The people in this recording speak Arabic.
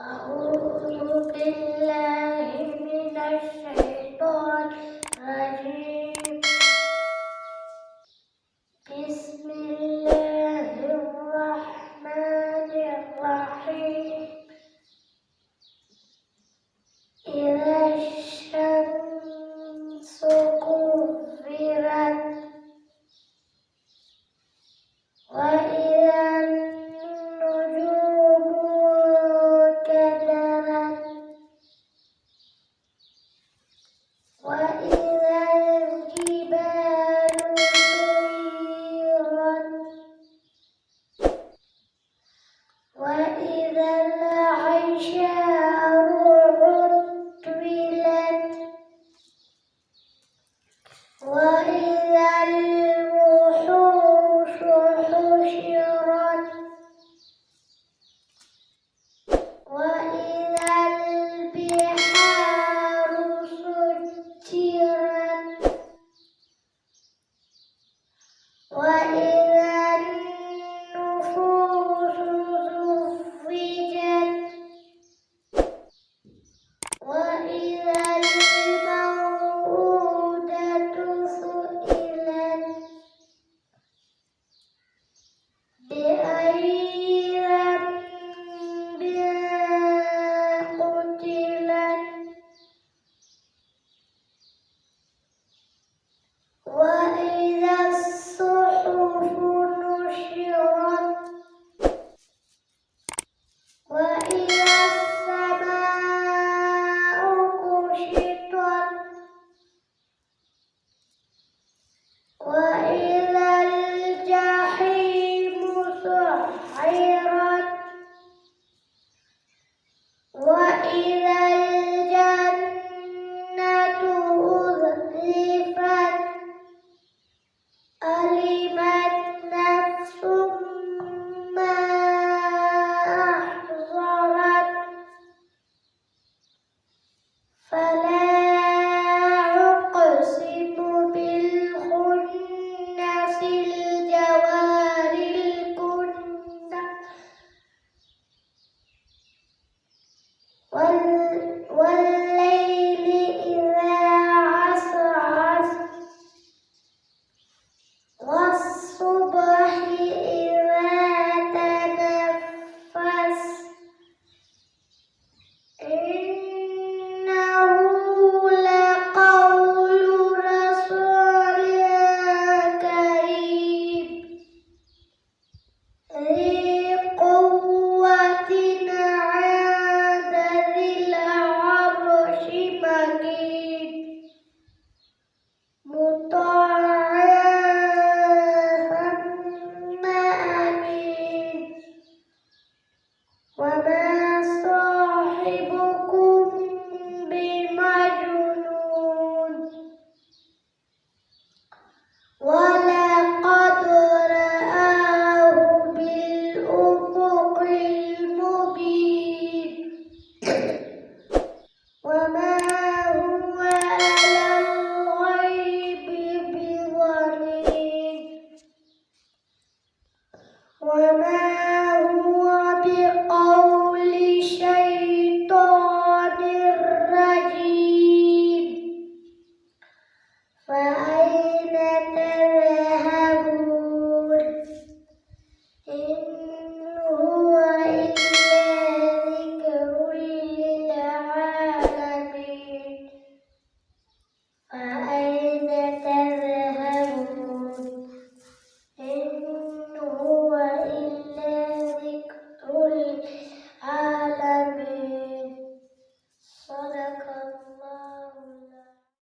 أعوذ بالله من الشيطان الرجيم. بسم الله الرحمن الرحيم. إذا الشمس كورت وإذا النجوم كدرت وإذا الجبال سيرت وإذا العشار عطلت وإذا الوحوش حشرت وإذا البحار سجرت وإذا النفوس زوجت وإذا الموءودة سئلت بأي ذنب قتلت وإذا الصحف نشرت وإذا السماء كشطت وإذا الجحيم سعرت وإذا